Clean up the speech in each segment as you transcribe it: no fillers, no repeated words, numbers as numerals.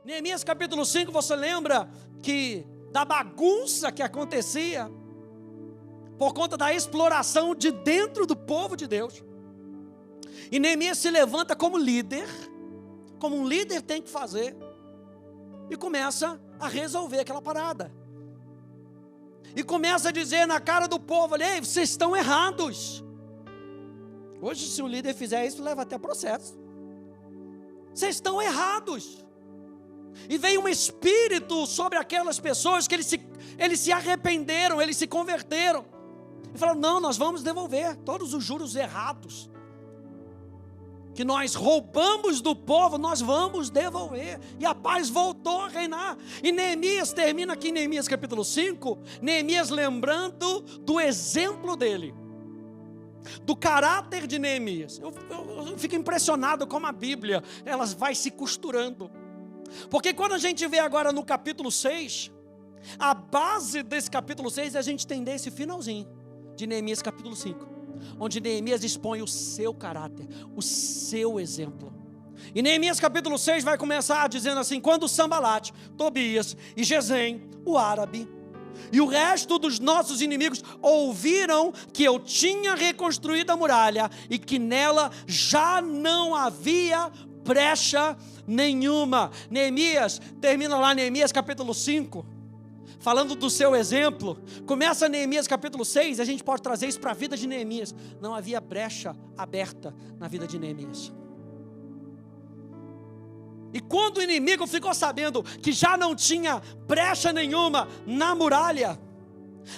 Neemias capítulo 5, você lembra que da bagunça que acontecia por conta da exploração de dentro do povo de Deus. E Neemias se levanta como líder, como um líder tem que fazer, e começa a resolver aquela parada. E começa a dizer na cara do povo: ei, vocês estão errados. Hoje, se o líder fizer isso, leva até processo. Vocês estão errados. E veio um espírito sobre aquelas pessoas que eles se arrependeram, eles se converteram. E falaram: não, nós vamos devolver todos os juros errados que nós roubamos do povo, nós vamos devolver. E a paz voltou a reinar. E Neemias termina aqui em Neemias capítulo 5, Neemias lembrando do exemplo dele, do caráter de Neemias. Eu fico impressionado como a Bíblia, ela vai se costurando. Porque quando a gente vê agora no capítulo 6, a base desse capítulo 6 é a gente entender esse finalzinho de Neemias capítulo 5, onde Neemias expõe o seu caráter, o seu exemplo. E Neemias capítulo 6 vai começar dizendo assim: quando Sambalate, Tobias e Gesem, o árabe, e o resto dos nossos inimigos ouviram que eu tinha reconstruído a muralha e que nela já não havia brecha nenhuma. Neemias termina lá Neemias capítulo 5, falando do seu exemplo. Começa Neemias capítulo 6, a gente pode trazer isso para a vida de Neemias. Não havia brecha aberta na vida de Neemias. E quando o inimigo ficou sabendo que já não tinha brecha nenhuma na muralha,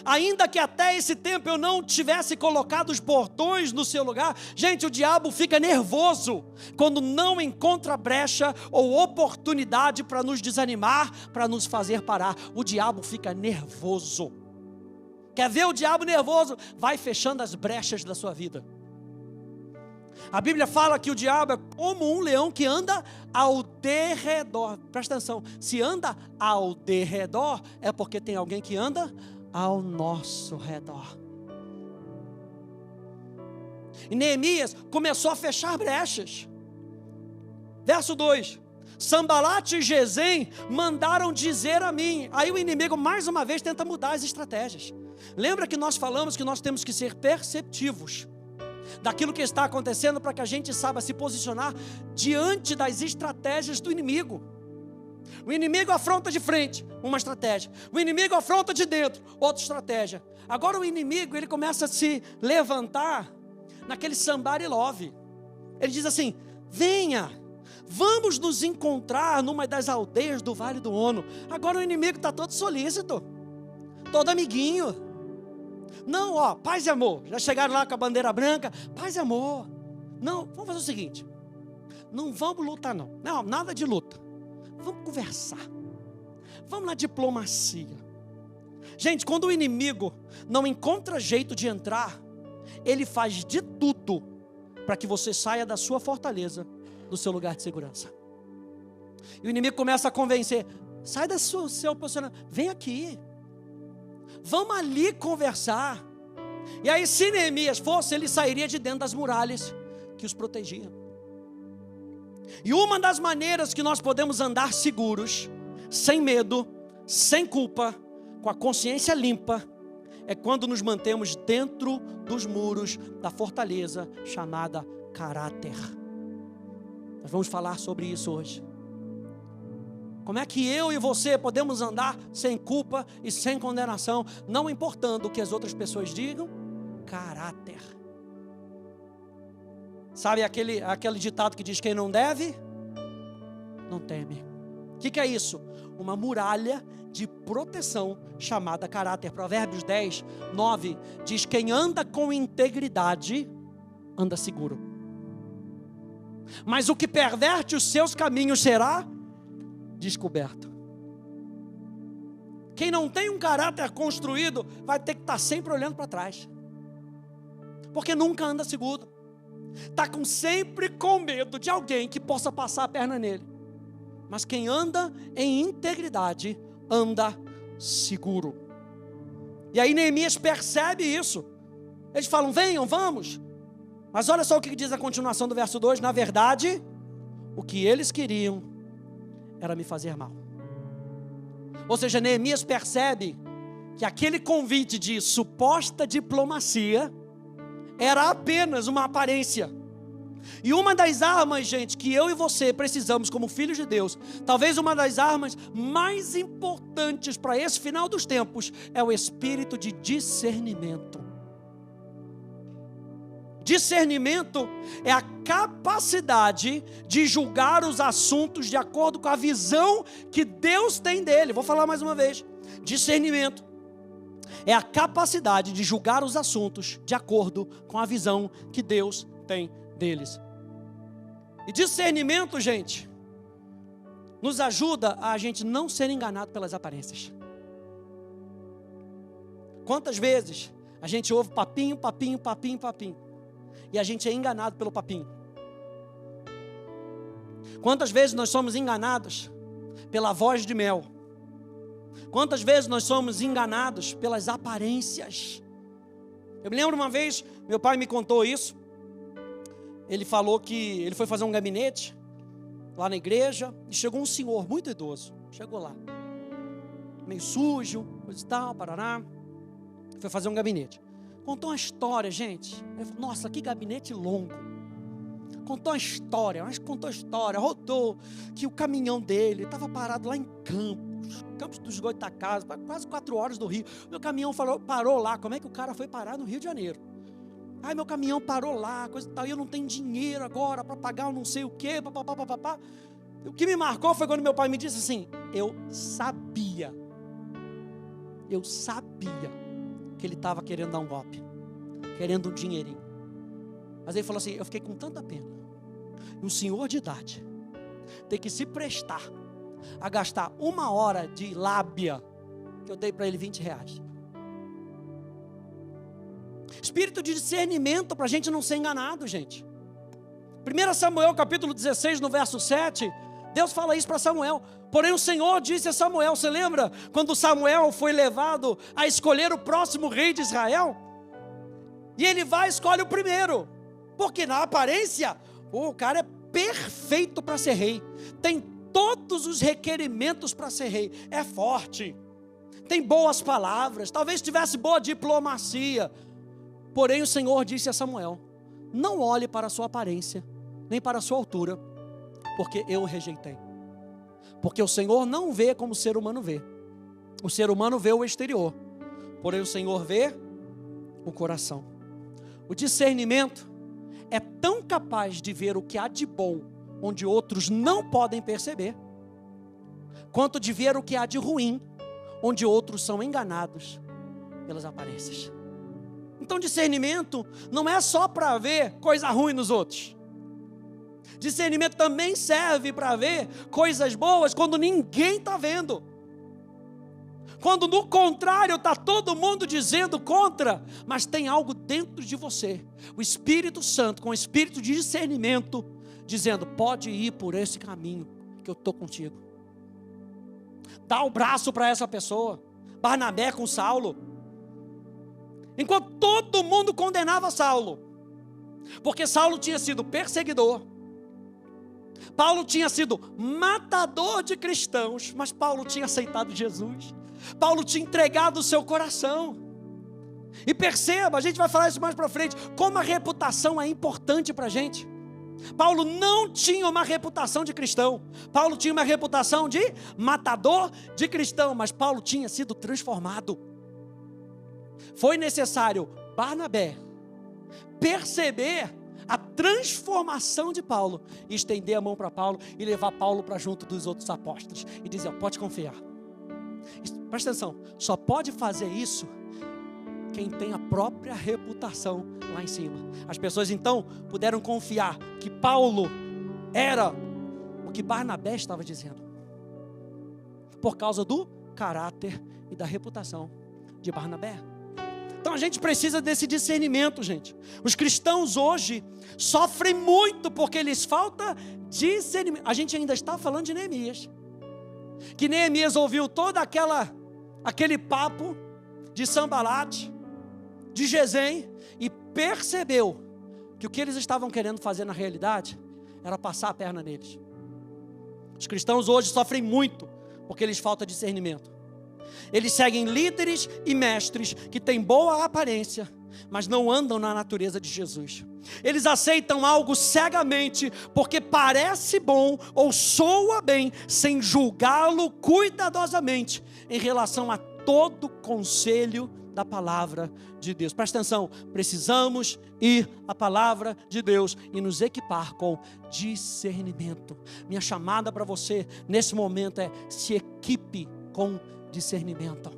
ainda que até esse tempo eu não tivesse colocado os portões no seu lugar, gente, o diabo fica nervoso quando não encontra brecha ou oportunidade para nos desanimar, para nos fazer parar. O diabo fica nervoso. Quer ver o diabo nervoso? Vai fechando as brechas da sua vida. A Bíblia fala que o diabo é como um leão que anda ao derredor. Presta atenção, se anda ao derredor, é porque tem alguém que anda ao nosso redor. E Neemias começou a fechar brechas. Verso 2: Sambalate e Gesem mandaram dizer a mim. Aí o inimigo mais uma vez tenta mudar as estratégias. Lembra que nós falamos que nós temos que ser perceptivos daquilo que está acontecendo, para que a gente saiba se posicionar diante das estratégias do inimigo. O inimigo afronta de frente, uma estratégia. O inimigo afronta de dentro, outra estratégia. Agora o inimigo, ele começa a se levantar naquele somebody love. Ele diz assim: venha, vamos nos encontrar numa das aldeias do Vale do Ono. Agora o inimigo está todo solícito, todo amiguinho. Não, ó, paz e amor. Já chegaram lá com a bandeira branca, paz e amor. Não, vamos fazer o seguinte: não vamos lutar não, nada de luta. Vamos conversar, vamos na diplomacia. Gente, quando o inimigo não encontra jeito de entrar, ele faz de tudo para que você saia da sua fortaleza, do seu lugar de segurança. E o inimigo começa a convencer: sai do seu posicionamento, vem aqui, vamos ali conversar. E aí, se Neemias fosse, ele sairia de dentro das muralhas que os protegiam. E uma das maneiras que nós podemos andar seguros, sem medo, sem culpa, com a consciência limpa, é quando nos mantemos dentro dos muros da fortaleza chamada caráter. Nós vamos falar sobre isso hoje. Como é que eu e você podemos andar sem culpa e sem condenação, não importando o que as outras pessoas digam? Caráter. Sabe aquele ditado que diz: quem não deve, não teme. O que é isso? Uma muralha de proteção chamada caráter. Provérbios 10, 9 diz: quem anda com integridade, anda seguro. Mas o que perverte os seus caminhos será descoberto. Quem não tem um caráter construído vai ter que estar sempre olhando para trás, porque nunca anda seguro. Está sempre com medo de alguém que possa passar a perna nele. Mas quem anda em integridade, anda seguro. E aí Neemias percebe isso. Eles falam: venham, vamos. Mas olha só o que diz a continuação do verso 2. Na verdade, o que eles queriam era me fazer mal. Ou seja, Neemias percebe que aquele convite de suposta diplomacia era apenas uma aparência. E uma das armas, gente, que eu e você precisamos como filhos de Deus, talvez uma das armas mais importantes para esse final dos tempos, é o espírito de discernimento. Discernimento é a capacidade de julgar os assuntos de acordo com a visão que Deus tem dele. Vou falar mais uma vez. Discernimento é a capacidade de julgar os assuntos de acordo com a visão que Deus tem deles. E discernimento, gente, nos ajuda a gente não ser enganado pelas aparências. Quantas vezes a gente ouve papinho, papinho, papinho, papinho, e a gente é enganado pelo papinho? Quantas vezes nós somos enganados pela voz de mel? Quantas vezes nós somos enganados pelas aparências? Eu me lembro uma vez, meu pai me contou isso. Ele falou que ele foi fazer um gabinete lá na igreja e chegou um senhor muito idoso. Chegou lá, meio sujo, coisa e tal, parará. Foi fazer um gabinete. Contou uma história, gente. Ele falou, nossa, que gabinete longo. Contou uma história, rodou que o caminhão dele estava parado lá em Campos dos Goitacazes, quase 4 horas do Rio. Meu caminhão parou lá. Como é que o cara foi parar no Rio de Janeiro? Ai, meu caminhão parou lá, coisa e tal, e eu não tenho dinheiro agora para pagar, eu não sei o quê, papapá. O que me marcou foi quando meu pai me disse assim, eu sabia que ele estava querendo dar um golpe, querendo um dinheirinho. Mas ele falou assim, eu fiquei com tanta pena, um senhor de idade, ter que se prestar a gastar 1 hora de lábia, que eu dei para ele R$20. Espírito de discernimento para a gente não ser enganado, gente. 1 Samuel capítulo 16, no verso 7, Deus fala isso para Samuel. Porém o Senhor disse a Samuel, você lembra quando Samuel foi levado a escolher o próximo rei de Israel? E ele vai e escolhe o primeiro, porque na aparência, o cara é perfeito para ser rei, tem todos os requerimentos para ser rei, é forte, tem boas palavras, talvez tivesse boa diplomacia. Porém o Senhor disse a Samuel, não olhe para a sua aparência, nem para a sua altura, porque eu o rejeitei. Porque o Senhor não vê como o ser humano vê. O ser humano vê o exterior, porém o Senhor vê o coração. O discernimento é tão capaz de ver o que há de bom, onde outros não podem perceber, quanto de ver o que há de ruim, onde outros são enganados pelas aparências. Então discernimento não é só para ver coisa ruim nos outros. Discernimento também serve para ver coisas boas quando ninguém está vendo. Quando no contrário está todo mundo dizendo contra, mas tem algo dentro de você, o Espírito Santo com o espírito de discernimento, dizendo, pode ir por esse caminho que eu estou contigo. Dá o braço para essa pessoa. Barnabé com Saulo. Enquanto todo mundo condenava Saulo, porque Saulo tinha sido perseguidor, Paulo tinha sido matador de cristãos, mas Paulo tinha aceitado Jesus, Paulo tinha entregado o seu coração. E perceba, a gente vai falar isso mais para frente, como a reputação é importante para a gente. Paulo não tinha uma reputação de cristão, Paulo tinha uma reputação de matador de cristão, mas Paulo tinha sido transformado. Foi necessário Barnabé perceber a transformação de Paulo, e estender a mão para Paulo, e levar Paulo para junto dos outros apóstolos, e dizer, pode confiar. Presta atenção, só pode fazer isso quem tem a própria reputação lá em cima. As pessoas então puderam confiar que Paulo era o que Barnabé estava dizendo, por causa do caráter e da reputação de Barnabé. Então a gente precisa desse discernimento, gente. Os cristãos hoje sofrem muito porque lhes falta discernimento. A gente ainda está falando de Neemias, que Neemias ouviu todo aquele papo de Sanbalate, de Gesem, e percebeu que o que eles estavam querendo fazer na realidade era passar a perna neles. Os cristãos hoje sofrem muito porque lhes falta discernimento. Eles seguem líderes e mestres que têm boa aparência, mas não andam na natureza de Jesus. Eles aceitam algo cegamente porque parece bom ou soa bem, sem julgá-lo cuidadosamente em relação a todo conselho da palavra de Deus. Presta atenção, precisamos ir à palavra de Deus e nos equipar com discernimento. Minha chamada para você nesse momento é: se equipe com discernimento.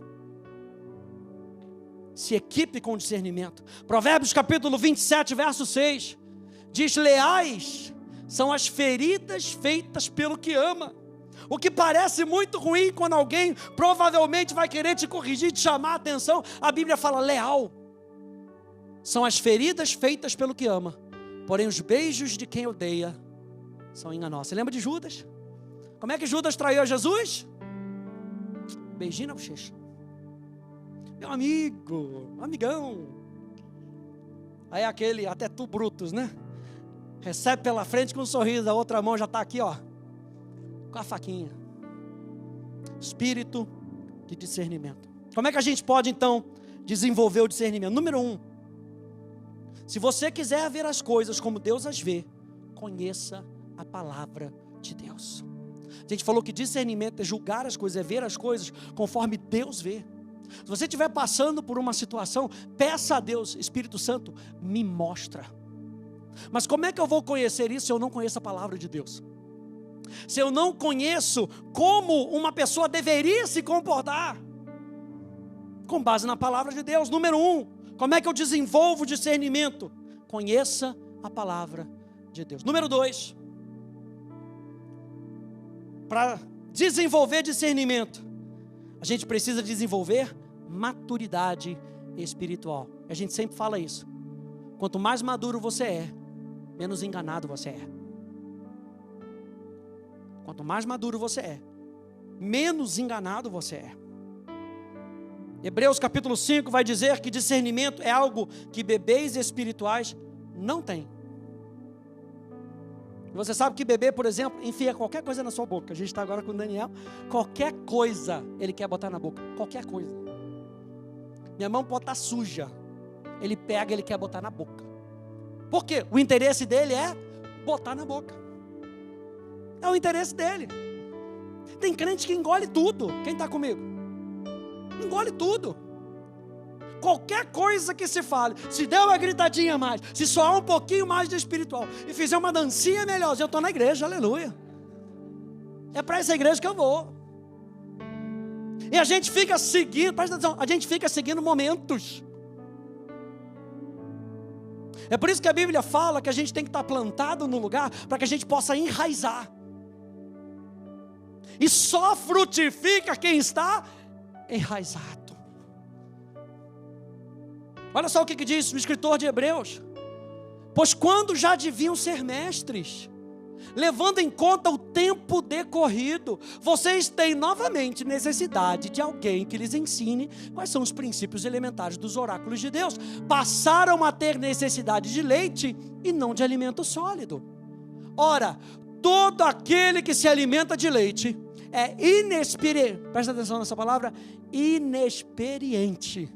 Se equipe com discernimento. Provérbios capítulo 27, verso 6 diz: leais são as feridas feitas pelo que ama. O que parece muito ruim quando alguém provavelmente vai querer te corrigir, te chamar a atenção, a Bíblia fala: leal são as feridas feitas pelo que ama, porém os beijos de quem odeia são enganosos. Você lembra de Judas? Como é que Judas traiu a Jesus? Beijinho na bochecha. Meu amigo, amigão. Aí aquele, até tu Brutus, né? Recebe pela frente com um sorriso, a outra mão já está aqui, ó, com a faquinha. Espírito de discernimento. Como é que a gente pode então desenvolver o discernimento? Número 1, se você quiser ver as coisas como Deus as vê, conheça a palavra de Deus. A gente falou que discernimento é julgar as coisas, é ver as coisas conforme Deus vê. Se você estiver passando por uma situação, peça a Deus: Espírito Santo, me mostra. Mas como é que eu vou conhecer isso se eu não conheço a palavra de Deus? Se eu não conheço como uma pessoa deveria se comportar com base na palavra de Deus? Número 1, como é que eu desenvolvo discernimento? Conheça a palavra de Deus. Número 2, para desenvolver discernimento, a gente precisa desenvolver maturidade espiritual. A gente sempre fala isso. Quanto mais maduro você é, menos enganado você é. Quanto mais maduro você é, menos enganado você é. Hebreus capítulo 5 vai dizer que discernimento é algo que bebês espirituais não têm. Você sabe que bebê, por exemplo, enfia qualquer coisa na sua boca. A gente está agora com o Daniel. Qualquer coisa ele quer botar na boca. Qualquer coisa. Minha mão pode estar suja. Ele pega, ele quer botar na boca. Por quê? O interesse dele é botar na boca. É o interesse dele. Tem crente que engole tudo. Quem está comigo? Engole tudo. Qualquer coisa que se fale, se der uma gritadinha a mais, se soar um pouquinho mais de espiritual e fizer uma dancinha melhor, eu estou na igreja, aleluia. É para essa igreja que eu vou. E a gente fica seguindo, presta atenção, a gente fica seguindo momentos. É por isso que a Bíblia fala que a gente tem que estar plantado no lugar para que a gente possa enraizar. E só frutifica quem está enraizado. Olha só o que diz o escritor de Hebreus: pois quando já deviam ser mestres, levando em conta o tempo decorrido, vocês têm novamente necessidade de alguém que lhes ensine quais são os princípios elementares dos oráculos de Deus. Passaram a ter necessidade de leite e não de alimento sólido. Ora, todo aquele que se alimenta de leite é inexperiente, presta atenção nessa palavra, inexperiente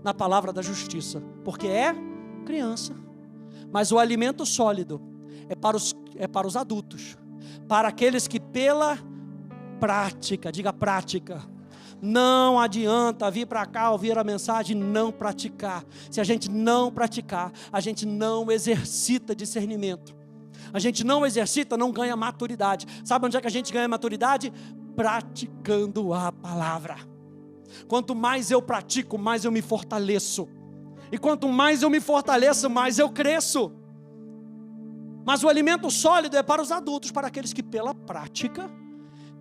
na palavra da justiça, porque é criança. Mas o alimento sólido é para os adultos, para aqueles que pela prática, diga prática, não adianta vir para cá, ouvir a mensagem e não praticar. Se a gente não praticar, a gente não exercita discernimento. A gente não exercita, não ganha maturidade. Sabe onde é que a gente ganha maturidade? Praticando a palavra. Quanto mais eu pratico, mais eu me fortaleço. E quanto mais eu me fortaleço, mais eu cresço. Mas o alimento sólido é para os adultos, para aqueles que pela prática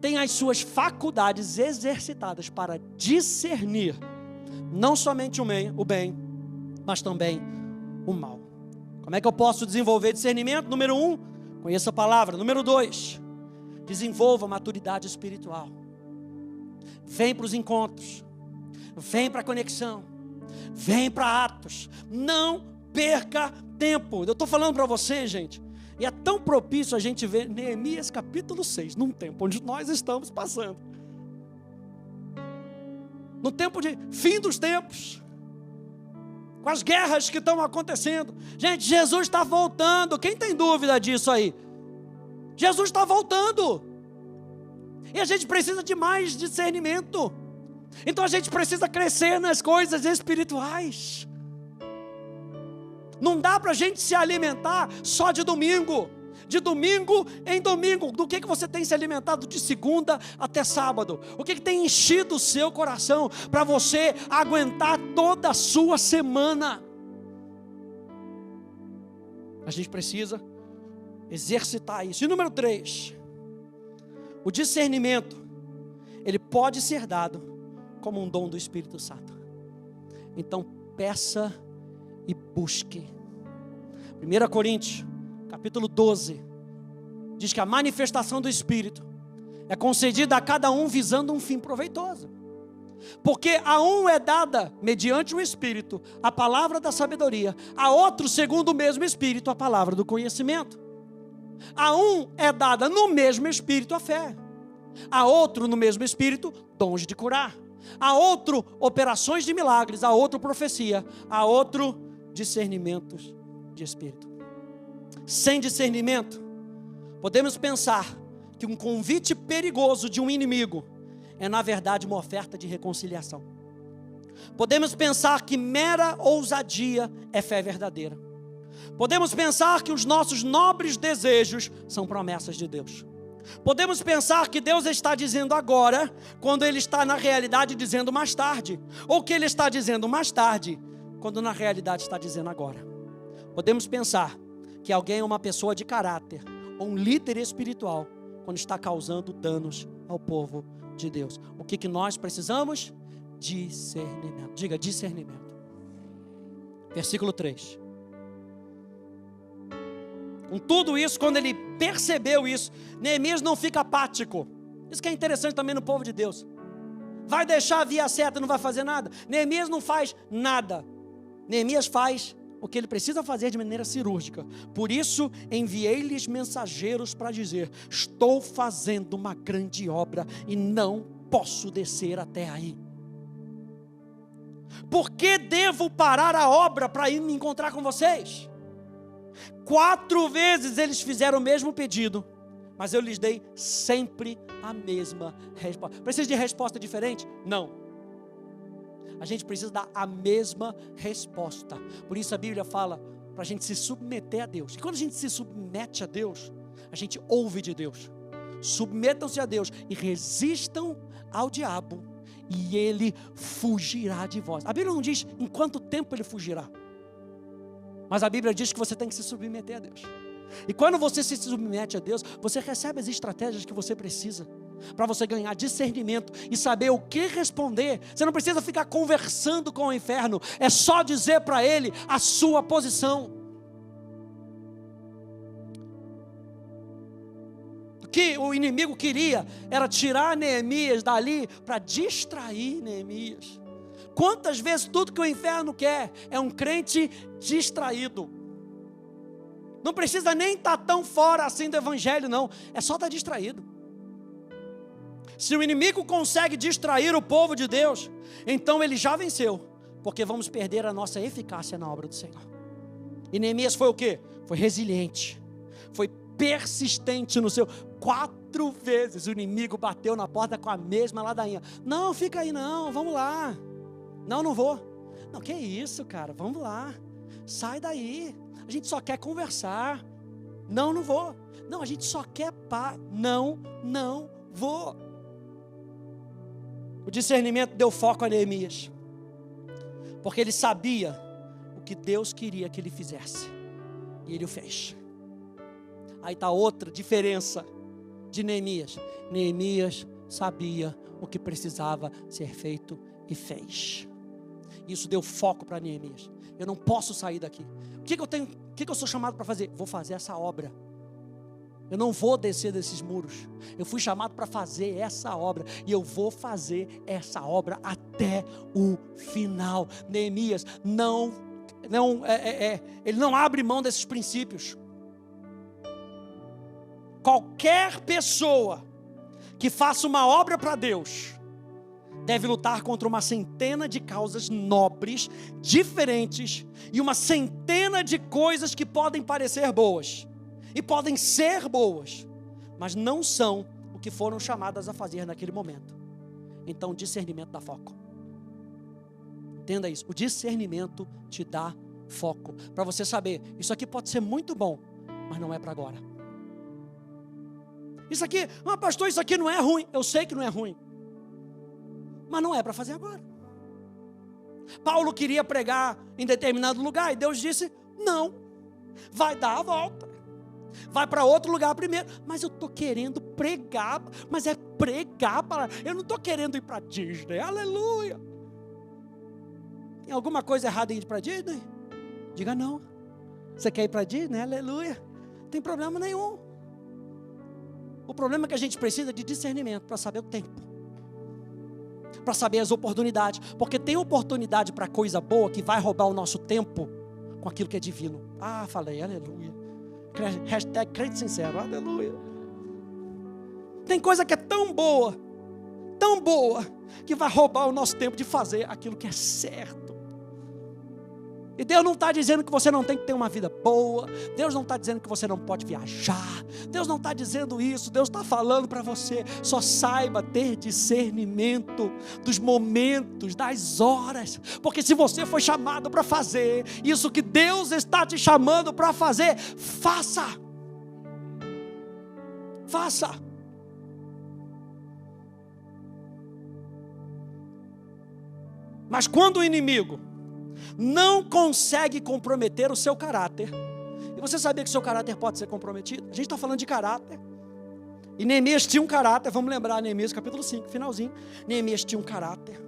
têm as suas faculdades exercitadas para discernir não somente o bem, mas também o mal. Como é que eu posso desenvolver discernimento? Número 1, conheça a palavra. Número 2, desenvolva maturidade espiritual. Vem para os encontros, vem para a conexão, vem para Atos, não perca tempo. Eu estou falando para você, gente, E é tão propício a gente ver Neemias capítulo 6, num tempo onde nós estamos passando. No tempo de fim dos tempos, com as guerras que estão acontecendo. Gente, Jesus está voltando. Quem tem dúvida disso aí? Jesus está voltando. E a gente precisa de mais discernimento. Então a gente precisa crescer nas coisas espirituais. Não dá para a gente se alimentar só de domingo em domingo. Do que você tem se alimentado de segunda até sábado? O que tem enchido o seu coração para você aguentar toda a sua semana? A gente precisa exercitar isso. E número 3, o discernimento, ele pode ser dado como um dom do Espírito Santo. Então peça e busque. 1 Coríntios, capítulo 12, diz que a manifestação do Espírito é concedida a cada um visando um fim proveitoso. Porque a um é dada, mediante o Espírito, a palavra da sabedoria, a outro, segundo o mesmo Espírito, a palavra do conhecimento. A um é dada no mesmo Espírito a fé, a outro no mesmo Espírito dons de curar, a outro operações de milagres, a outro profecia, a outro discernimentos de Espírito. Sem discernimento, podemos pensar que um convite perigoso de um inimigo é na verdade uma oferta de reconciliação. Podemos pensar que mera ousadia é fé verdadeira. Podemos pensar que os nossos nobres desejos são promessas de Deus. Podemos pensar que Deus está dizendo agora, quando Ele está na realidade dizendo mais tarde. Ou que Ele está dizendo mais tarde, quando na realidade está dizendo agora. Podemos pensar que alguém é uma pessoa de caráter, ou um líder espiritual, quando está causando danos ao povo de Deus. O que nós precisamos? Discernimento. Diga, discernimento. Versículo 3. Com tudo isso, quando ele percebeu isso, Neemias não fica apático. Isso que é interessante também no povo de Deus. Vai deixar a via certa e não vai fazer nada? Neemias não faz nada. Neemias faz o que ele precisa fazer de maneira cirúrgica. Por isso, enviei-lhes mensageiros para dizer: estou fazendo uma grande obra e não posso descer até aí. Por que devo parar a obra para ir me encontrar com vocês? 4 vezes eles fizeram o mesmo pedido, mas eu lhes dei sempre a mesma resposta. Precisa de resposta diferente? Não. A gente precisa dar a mesma resposta. Por isso a Bíblia fala para a gente se submeter a Deus. E quando a gente se submete a Deus, a gente ouve de Deus. Submetam-se a Deus e resistam ao diabo, e ele fugirá de vós. A Bíblia não diz em quanto tempo ele fugirá, mas a Bíblia diz que você tem que se submeter a Deus. E quando você se submete a Deus, você recebe as estratégias que você precisa para você ganhar discernimento e saber o que responder. Você não precisa ficar conversando com o inferno, é só dizer para ele a sua posição. O que o inimigo queria era tirar Neemias dali para distrair Neemias. Quantas vezes tudo que o inferno quer é um crente distraído? Não precisa nem estar tão fora assim do evangelho, não. É só estar distraído. Se o inimigo consegue distrair o povo de Deus, então ele já venceu, porque vamos perder a nossa eficácia na obra do Senhor. E Neemias foi o quê? Foi resiliente, foi persistente no seu. 4 vezes o inimigo bateu na porta com a mesma ladainha. Não, fica aí não, vamos lá. Não, não vou. Não, que isso, cara, vamos lá. Sai daí. A gente só quer conversar. Não, não vou. Não, a gente só quer paz. Não, não vou. O discernimento deu foco a Neemias, porque ele sabia o que Deus queria que ele fizesse, e ele o fez. Aí está outra diferença de Neemias. Neemias sabia o que precisava ser feito e fez. Isso deu foco para Neemias. Eu não posso sair daqui. O que eu sou chamado para fazer? Vou fazer essa obra. Eu não vou descer desses muros. Eu fui chamado para fazer essa obra, e eu vou fazer essa obra até o final. Neemias ele não abre mão desses princípios. qualquer pessoa que faça uma obra para Deus deve lutar contra uma centena de causas nobres, diferentes, e uma centena de coisas que podem parecer boas, e podem ser boas, mas não são o que foram chamadas a fazer naquele momento. Então, discernimento dá foco. Entenda isso, o discernimento te dá foco, para você saber, isso aqui pode ser muito bom, mas não é para agora. Isso aqui, pastor, isso aqui não é ruim, eu sei que não é ruim, mas não é para fazer agora. Paulo queria pregar em determinado lugar e Deus disse, não, vai dar a volta, vai para outro lugar primeiro. Mas eu estou querendo pregar, mas é pregar, eu não estou querendo ir para Disney, aleluia. Tem alguma coisa errada em ir para Disney? Diga não. Você quer ir para Disney? Aleluia. Não tem problema nenhum. O problema é que a gente precisa de discernimento para saber o tempo, para saber as oportunidades, porque tem oportunidade para coisa boa que vai roubar o nosso tempo com aquilo que é divino. Falei, aleluia. Hashtag crente sincero, aleluia. Tem coisa que é tão boa, que vai roubar o nosso tempo de fazer aquilo que é certo. E Deus não está dizendo que você não tem que ter uma vida boa, Deus não está dizendo que você não pode viajar, Deus não está dizendo isso, Deus está falando para você, só saiba ter discernimento dos momentos, das horas, porque se você foi chamado para fazer isso que Deus está te chamando para fazer, faça. Mas quando o inimigo não consegue comprometer o seu caráter, e você sabia que o seu caráter pode ser comprometido? A gente está falando de caráter, e Neemias tinha um caráter, vamos lembrar Neemias capítulo 5, finalzinho, Neemias tinha um caráter,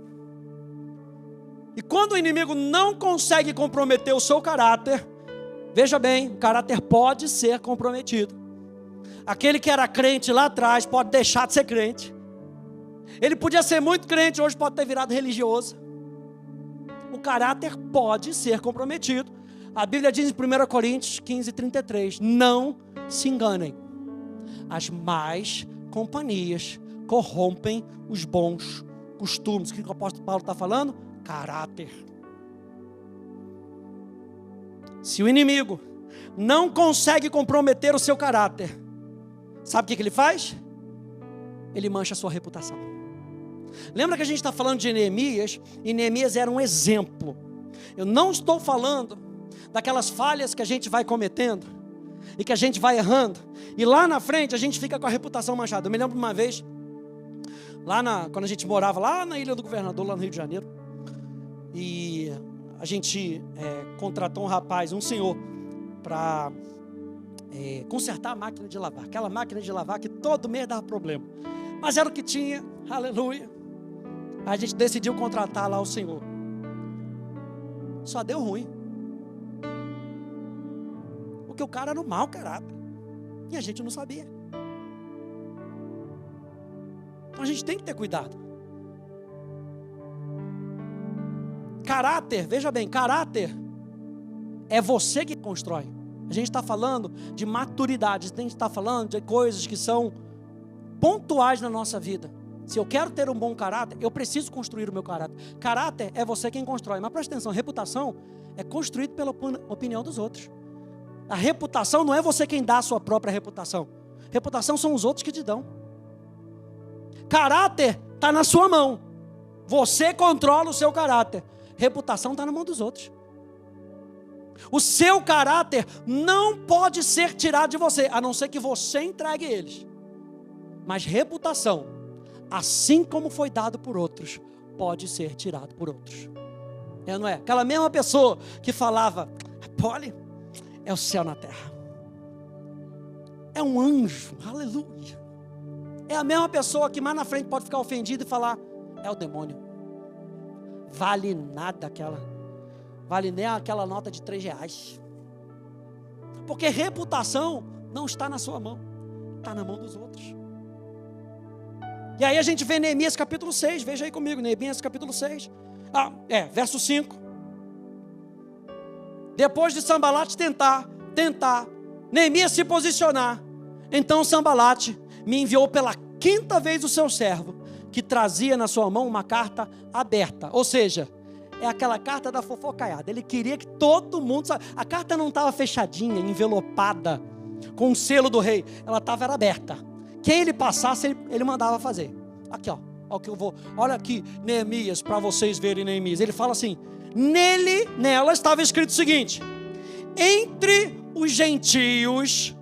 e quando o inimigo não consegue comprometer o seu caráter, veja bem, o caráter pode ser comprometido. Aquele que era crente lá atrás pode deixar de ser crente, ele podia ser muito crente, hoje pode ter virado religioso. O caráter pode ser comprometido. A Bíblia diz em 1 Coríntios 15:33, não se enganem, as más companhias corrompem os bons costumes. O que o apóstolo Paulo está falando? Caráter. Se o inimigo não consegue comprometer o seu caráter, sabe o que ele faz? Ele mancha a sua reputação. Lembra que a gente está falando de Neemias, e Neemias era um exemplo. Eu não estou falando daquelas falhas que a gente vai cometendo, e que a gente vai errando, e lá na frente a gente fica com a reputação manchada. Eu me lembro de uma vez, quando a gente morava lá na Ilha do Governador, lá no Rio de Janeiro, e a gente contratou um rapaz, um senhor, para consertar a máquina de lavar, aquela máquina de lavar que todo mês dava problema, mas era o que tinha, aleluia. A gente decidiu contratar lá o senhor, só deu ruim, porque o cara era um mau caráter, e a gente não sabia. Então a gente tem que ter cuidado. Caráter, veja bem, caráter é você que constrói. A gente está falando de maturidade, a gente está falando de coisas que são pontuais na nossa vida. Se eu quero ter um bom caráter, eu preciso construir o meu caráter. Caráter é você quem constrói, mas presta atenção, reputação é construído pela opinião dos outros. A reputação não é você quem dá a sua própria reputação. Reputação são os outros que te dão. Caráter está na sua mão. Você controla o seu caráter. Reputação está na mão dos outros. O seu caráter não pode ser tirado de você, a não ser que você entregue eles. Mas reputação, assim como foi dado por outros, pode ser tirado por outros. Não é? Aquela mesma pessoa que falava, Poli, é o céu na terra. É um anjo, aleluia. É a mesma pessoa que mais na frente pode ficar ofendida e falar, é o demônio. Vale nada aquela. Vale nem aquela nota de R$3. Porque reputação não está na sua mão, está na mão dos outros. E aí a gente vê Neemias capítulo 6, veja aí comigo, Neemias capítulo 6. Verso 5. Depois de Sanbalat tentar, Neemias se posicionar, Então Sambalate me enviou pela 5ª vez o seu servo, que trazia na sua mão uma carta aberta. Ou seja, é aquela carta da fofocaiada. Ele queria que todo mundo... A carta não estava fechadinha, envelopada, com o selo do rei. Ela era aberta. Quem ele passasse, ele mandava fazer. Aqui, ó. Ó que eu vou. Olha aqui, Neemias, para vocês verem Neemias. Ele fala assim: nela estava escrito o seguinte: entre os gentios,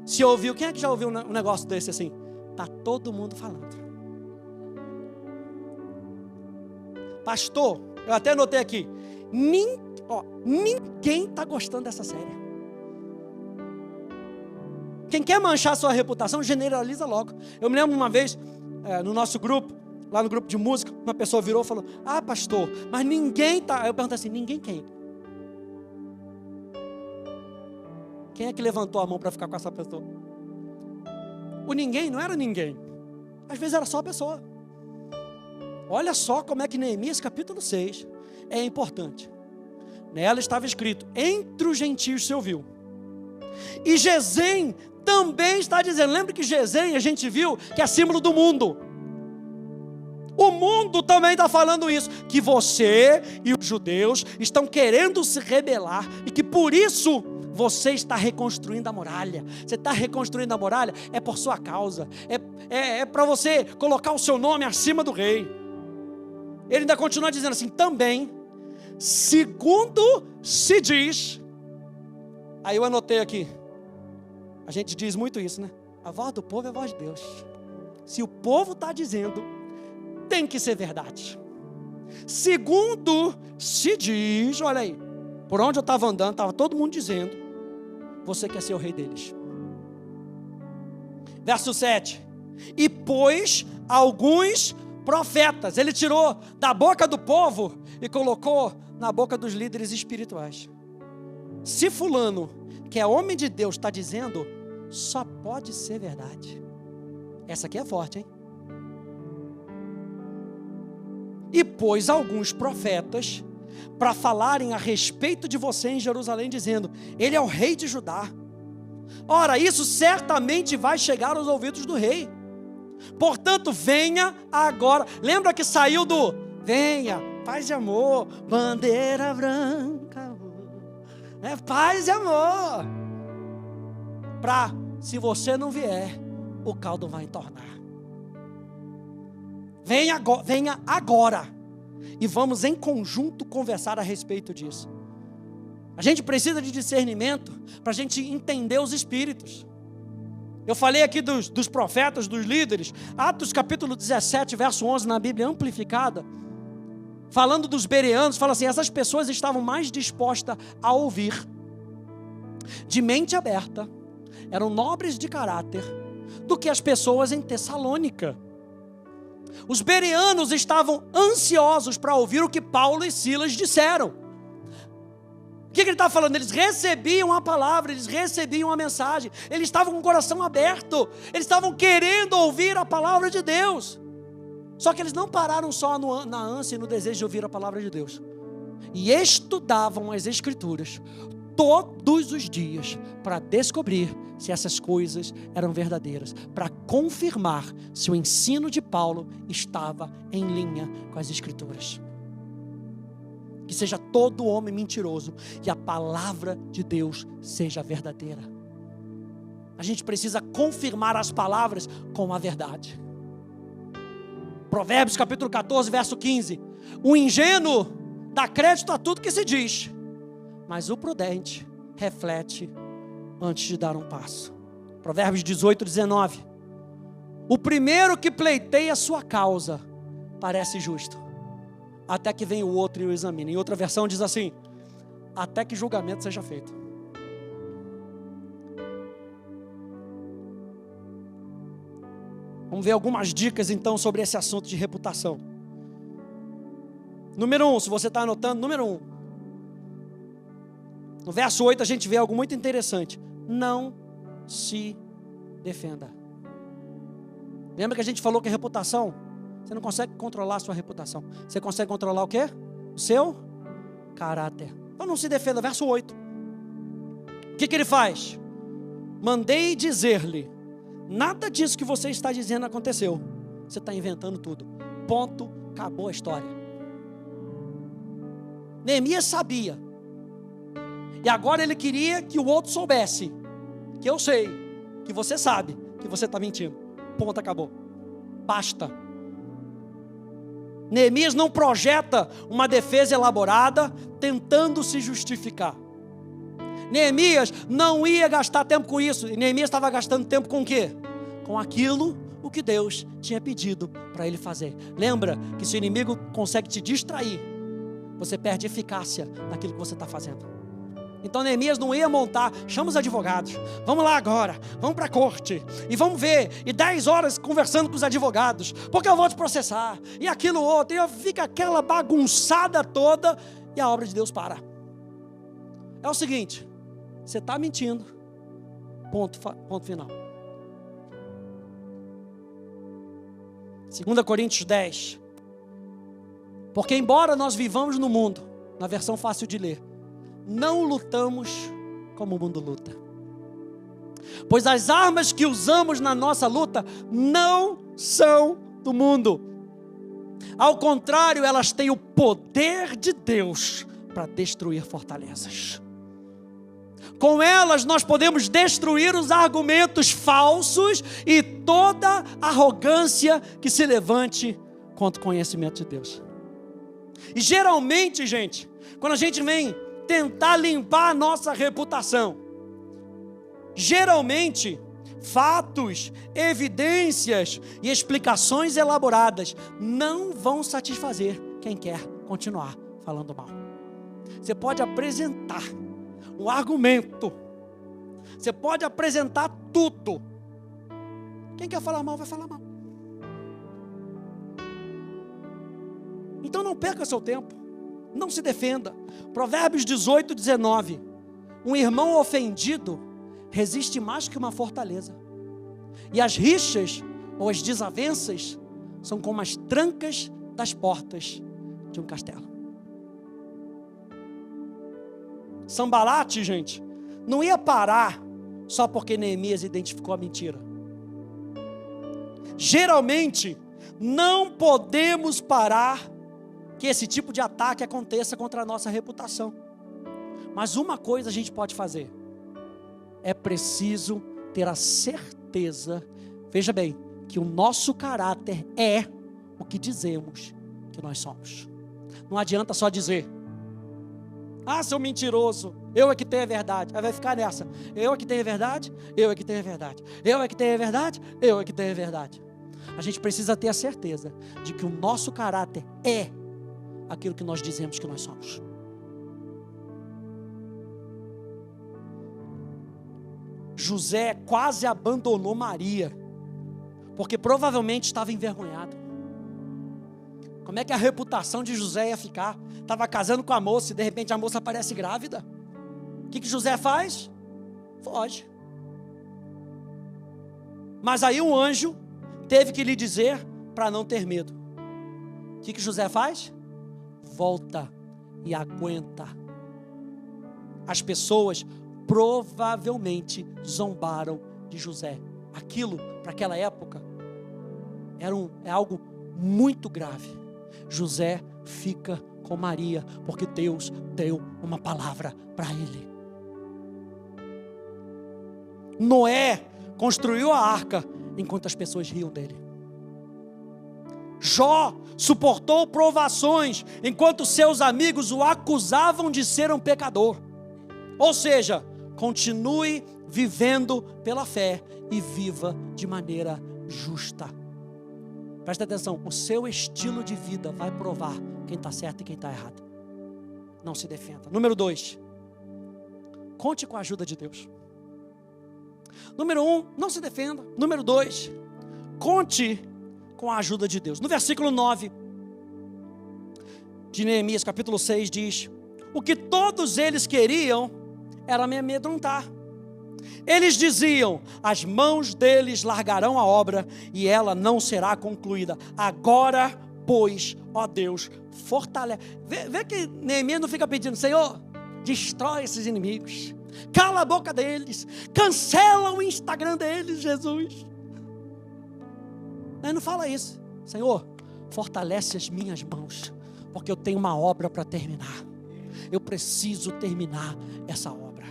se ouviu, quem é que já ouviu um negócio desse assim? Está todo mundo falando. Pastor, eu até anotei aqui, ninguém está gostando dessa série. Quem quer manchar sua reputação, generaliza logo. Eu me lembro uma vez, no nosso grupo, lá no grupo de música, uma pessoa virou e falou: ah, pastor, mas ninguém está... Eu perguntei assim: ninguém quem? Quem é que levantou a mão para ficar com essa pessoa? O ninguém não era ninguém. Às vezes era só a pessoa. Olha só como é que Neemias capítulo 6 é importante. Nela estava escrito: entre os gentios se ouviu. E Gesem também está dizendo. Lembra que Gesem a gente viu que é símbolo do mundo. O mundo também está falando isso, que você e os judeus estão querendo se rebelar e que por isso você está reconstruindo a muralha. Você está reconstruindo a muralha é por sua causa, é para você colocar o seu nome acima do rei. Ele ainda continua dizendo assim: também, segundo se diz. Aí eu anotei aqui, a gente diz muito isso, né? A voz do povo é a voz de Deus. Se o povo está dizendo, tem que ser verdade. Segundo se diz, olha aí, por onde eu estava andando, estava todo mundo dizendo: você quer ser o rei deles. Verso 7. E pôs alguns profetas, ele tirou da boca do povo e colocou na boca dos líderes espirituais. Se fulano, que é homem de Deus, está dizendo, só pode ser verdade. Essa aqui é forte, hein? E pôs alguns profetas para falarem a respeito de você em Jerusalém, dizendo: ele é o rei de Judá. Ora, isso certamente vai chegar aos ouvidos do rei. Portanto, venha agora. Lembra que saiu do venha, paz e amor, bandeira branca, paz e amor, para, se você não vier, o caldo vai entornar. Venha agora e vamos em conjunto conversar a respeito disso. A gente precisa de discernimento para a gente entender os espíritos. Eu falei aqui dos profetas, dos líderes. Atos capítulo 17, verso 11, na Bíblia amplificada, falando dos bereanos, fala assim: essas pessoas estavam mais dispostas a ouvir, de mente aberta, eram nobres de caráter, do que as pessoas em Tessalônica. Os bereanos estavam ansiosos para ouvir o que Paulo e Silas disseram. O que ele está falando? Eles recebiam a palavra, eles recebiam a mensagem, eles estavam com o coração aberto, eles estavam querendo ouvir a palavra de Deus. Só que eles não pararam só na ânsia e no desejo de ouvir a palavra de Deus, e estudavam as Escrituras todos os dias para descobrir se essas coisas eram verdadeiras, para confirmar se o ensino de Paulo estava em linha com as Escrituras. Que seja todo homem mentiroso e a palavra de Deus seja verdadeira. A gente precisa confirmar as palavras com a verdade. Provérbios capítulo 14, verso 15. O ingênuo dá crédito a tudo que se diz, mas o prudente reflete antes de dar um passo. Provérbios 18, 19. O primeiro que pleiteia a sua causa parece justo, até que vem o outro e o examine. Em outra versão diz assim: até que julgamento seja feito. Vamos ver algumas dicas então sobre esse assunto de reputação. Número 1, se você está anotando, número 1. No verso 8 a gente vê algo muito interessante: não se defenda. Lembra que a gente falou que a reputação, você não consegue controlar a sua reputação. Você consegue controlar o quê? O seu caráter. Então não se defenda. Verso 8. O que ele faz? Mandei dizer-lhe Nada disso que você está dizendo aconteceu. Você está inventando tudo. Ponto, acabou a história. Neemias sabia. E agora ele queria que o outro soubesse. Que eu sei, que você sabe, que você está mentindo. Ponto, acabou. Basta. Neemias não projeta uma defesa elaborada, tentando se justificar. Neemias não ia gastar tempo com isso. E Neemias estava gastando tempo com o quê? Com aquilo o que Deus tinha pedido para ele fazer. Lembra que se o inimigo consegue te distrair, você perde eficácia naquilo que você está fazendo. Então Neemias não ia montar, chama os advogados, vamos lá agora, vamos para a corte, e vamos ver, e 10 horas conversando com os advogados, porque eu vou te processar, e aquilo outro, e fica aquela bagunçada toda, e a obra de Deus para. É o seguinte, você está mentindo, ponto final. 2 Coríntios 10, porque embora nós vivamos no mundo, na versão fácil de ler, não lutamos como o mundo luta. Pois as armas que usamos na nossa luta não são do mundo. Ao contrário, elas têm o poder de Deus para destruir fortalezas. Com elas nós podemos destruir os argumentos falsos e toda arrogância que se levante contra o conhecimento de Deus. E geralmente, gente, quando a gente vem tentar limpar a nossa reputação, geralmente fatos, evidências e explicações elaboradas não vão satisfazer quem quer continuar falando mal. Você pode apresentar um argumento, você pode apresentar tudo, quem quer falar mal vai falar mal. Então não perca seu tempo. Não se defenda. Provérbios 18, 19. Um irmão ofendido resiste mais que uma fortaleza. E as rixas ou as desavenças são como as trancas das portas de um castelo. Sanbalate, gente, não ia parar só porque Neemias identificou a mentira. Geralmente, não podemos parar que esse tipo de ataque aconteça contra a nossa reputação. Mas uma coisa a gente pode fazer. É preciso ter a certeza, veja bem, que o nosso caráter é o que dizemos que nós somos. Não adianta só dizer: ah, seu mentiroso, eu é que tenho a verdade. Aí vai ficar nessa: eu é que tenho a verdade, eu é que tenho a verdade, eu é que tenho a verdade, eu é que tenho a verdade. A gente precisa ter a certeza de que o nosso caráter é aquilo que nós dizemos que nós somos. José quase abandonou Maria, porque provavelmente estava envergonhado. Como é que a reputação de José ia ficar? Estava casando com a moça e de repente a moça aparece grávida. O que José faz? Foge. Mas aí um anjo teve que lhe dizer para não ter medo. O que José faz? Volta e aguenta. As pessoas provavelmente zombaram de José. Aquilo, para aquela época, é algo muito grave. José fica com Maria, porque Deus deu uma palavra para ele. Noé construiu a arca enquanto as pessoas riam dele. Jó suportou provações enquanto seus amigos o acusavam de ser um pecador. Ou seja, continue vivendo pela fé e viva de maneira justa. Presta atenção, o seu estilo de vida vai provar quem está certo e quem está errado. Não se defenda. Número 2, conte com a ajuda de Deus. Número 1, não se defenda. Número 2, conte com a ajuda de Deus. No versículo 9 de Neemias, capítulo 6, diz: o que todos eles queriam era me amedrontar. Eles diziam: as mãos deles largarão a obra e ela não será concluída. Agora, pois, ó Deus, fortalece. Vê que Neemias não fica pedindo: Senhor, destrói esses inimigos, cala a boca deles, cancela o Instagram deles, Jesus. Ele não fala isso. Senhor, fortalece as minhas mãos, porque eu tenho uma obra para terminar. Eu preciso terminar essa obra.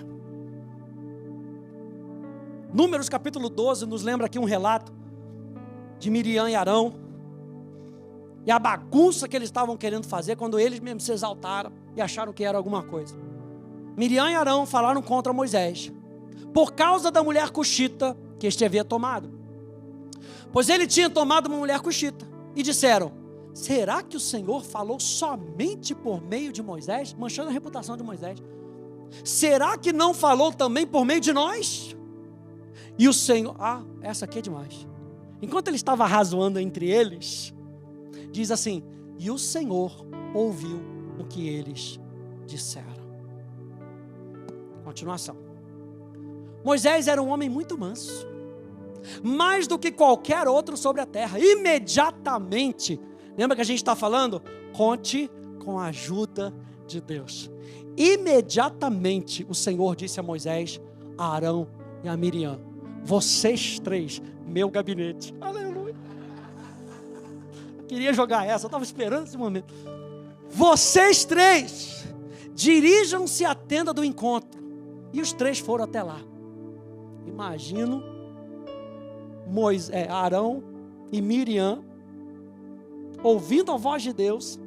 Números capítulo 12 nos lembra aqui um relato de Miriam e Arão, e a bagunça que eles estavam querendo fazer, quando eles mesmos se exaltaram e acharam que era alguma coisa. Miriam e Arão falaram contra Moisés, por causa da mulher cuxita que este havia tomado. Pois ele tinha tomado uma mulher cuxita. E disseram, será que o Senhor falou somente por meio de Moisés? Manchando a reputação de Moisés. Será que não falou também por meio de nós? E o Senhor, essa aqui é demais. Enquanto ele estava razoando entre eles, diz assim, e o Senhor ouviu o que eles disseram. Continuação. Moisés era um homem muito manso, mais do que qualquer outro sobre a terra. Imediatamente, lembra que a gente está falando? Conte com a ajuda de Deus. Imediatamente o Senhor disse a Moisés, a Arão e a Miriam, vocês três, meu gabinete. Aleluia. Eu queria jogar essa, eu estava esperando esse momento. Vocês três, dirijam-se à tenda do encontro. E os três foram até lá. Imagino Arão e Miriam ouvindo a voz de Deus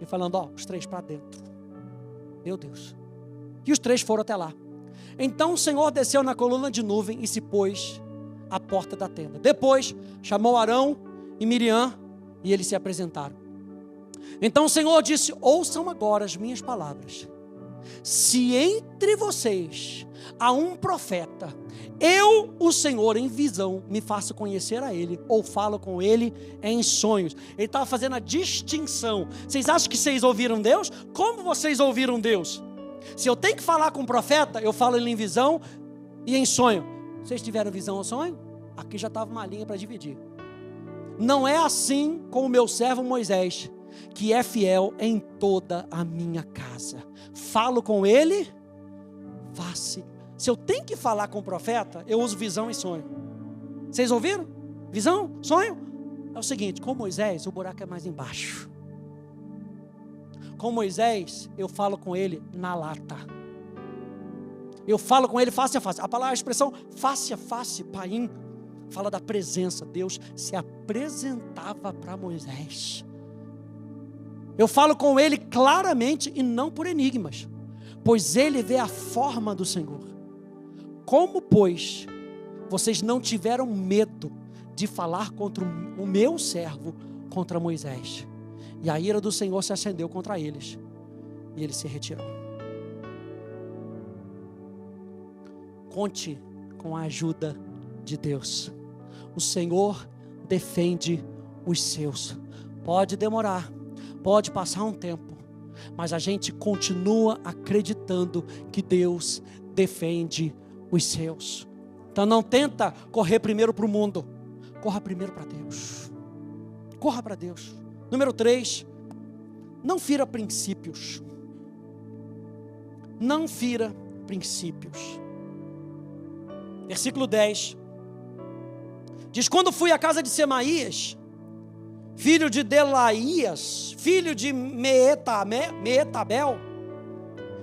e falando, os três para dentro. Meu Deus. E os três foram até lá. Então o Senhor desceu na coluna de nuvem e se pôs à porta da tenda. Depois chamou Arão e Miriam e eles se apresentaram. Então o Senhor disse, ouçam agora as minhas palavras. Se entre vocês há um profeta, eu, o Senhor, em visão, me faço conhecer a ele, ou falo com ele em sonhos. Ele estava fazendo a distinção. Vocês acham que vocês ouviram Deus? Como vocês ouviram Deus? Se eu tenho que falar com um profeta, eu falo ele em visão e em sonho. Vocês tiveram visão ou sonho? Aqui já estava uma linha para dividir. Não é assim com o meu servo Moisés, que é fiel em toda a minha casa. Falo com ele, face. Se eu tenho que falar com o profeta, eu uso visão e sonho. Vocês ouviram? Visão, sonho? É o seguinte, com Moisés o buraco é mais embaixo. Com Moisés eu falo com ele na lata. Eu falo com ele face a face. A expressão face a face, paim, fala da presença. Deus se apresentava para Moisés. Eu falo com ele claramente e não por enigmas, pois ele vê a forma do Senhor. Como, pois, vocês não tiveram medo de falar contra o meu servo, contra Moisés? E a ira do Senhor se acendeu contra eles, e ele se retirou. Conte com a ajuda de Deus. O Senhor defende os seus. Pode demorar. Pode passar um tempo, mas a gente continua acreditando que Deus defende os seus. Então não tenta correr primeiro para o mundo, corra primeiro para Deus. Corra para Deus. Número 3, não fira princípios. Não fira princípios. Versículo 10 diz, quando fui à casa de Semaías, filho de Delaías, filho de Meetabel,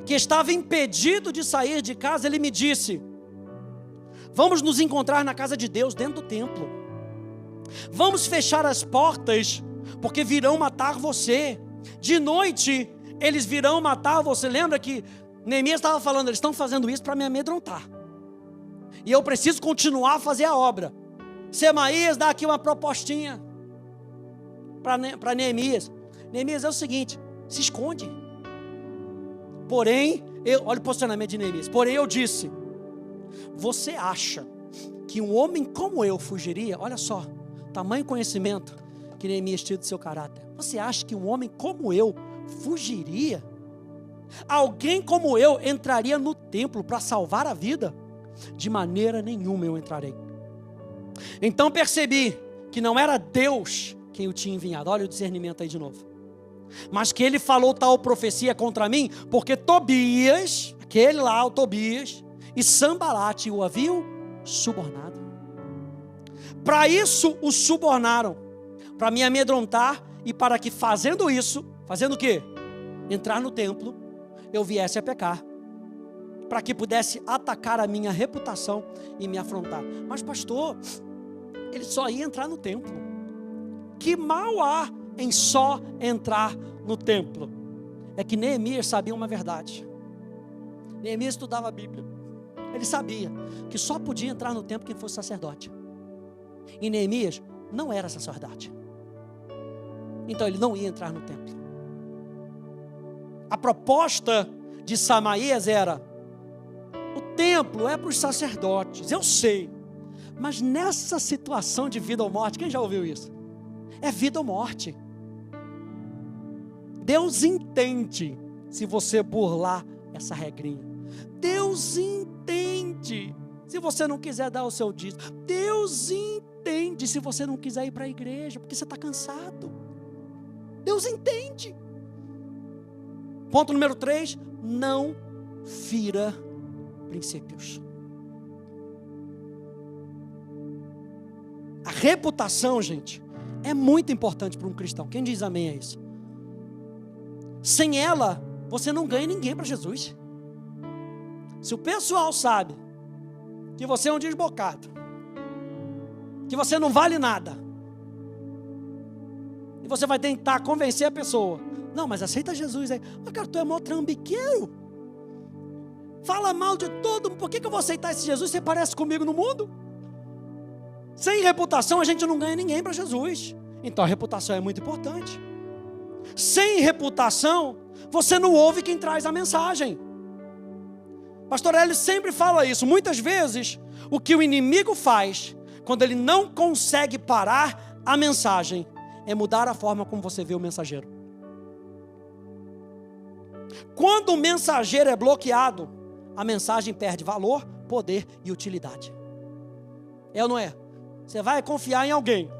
que estava impedido de sair de casa, ele me disse, vamos nos encontrar na casa de Deus, dentro do templo. Vamos fechar as portas, porque virão matar você. De noite, eles virão matar você. Lembra que Neemias estava falando, eles estão fazendo isso para me amedrontar. E eu preciso continuar a fazer a obra. Semaías dá aqui uma propostinha para Neemias. Neemias é o seguinte, se esconde. Porém, olha o posicionamento de Neemias. Porém eu disse, você acha que um homem como eu fugiria? Olha só, tamanho conhecimento que Neemias tinha do seu caráter. Você acha que um homem como eu fugiria? Alguém como eu entraria no templo para salvar a vida? De maneira nenhuma eu entrarei. Então percebi que não era Deus quem o tinha enviado. Olha o discernimento aí de novo. Mas que ele falou tal profecia contra mim, porque Tobias, aquele lá, o Tobias, e Sambalate o haviam subornado. Para isso o subornaram, para me amedrontar e para que fazendo isso, fazendo o quê? Entrar no templo, eu viesse a pecar, para que pudesse atacar a minha reputação e me afrontar. Mas pastor, ele só ia entrar no templo. Que mal há em só entrar no templo? É que Neemias sabia uma verdade. Neemias estudava a Bíblia. Ele sabia que só podia entrar no templo quem fosse sacerdote. E Neemias não era sacerdote. Então ele não ia entrar no templo. A proposta de Samaías era: o templo é para os sacerdotes, eu sei. Mas nessa situação de vida ou morte, quem já ouviu isso? É vida ou morte. Deus entende se você burlar essa regrinha. Deus entende se você não quiser dar o seu dízimo. Deus entende se você não quiser ir para a igreja, porque você está cansado. Deus entende. Ponto número 3, não fira princípios. A reputação, gente, é muito importante para um cristão. Quem diz amém a isso? Sem ela, você não ganha ninguém para Jesus. Se o pessoal sabe que você é um desbocado, que você não vale nada, e você vai tentar convencer a pessoa: não, mas aceita Jesus aí. Mas cara, tu é mó trambiqueiro. Fala mal de todo mundo. Por que eu vou aceitar esse Jesus? Você parece comigo no mundo? Sem reputação a gente não ganha ninguém para Jesus. Então a reputação é muito importante. Sem reputação você não ouve quem traz a mensagem. Pastor Hélio sempre fala isso. Muitas vezes o que o inimigo faz quando ele não consegue parar a mensagem é mudar a forma como você vê o mensageiro. Quando o mensageiro é bloqueado, a mensagem perde valor, poder e utilidade. É ou não é? Você vai confiar em alguém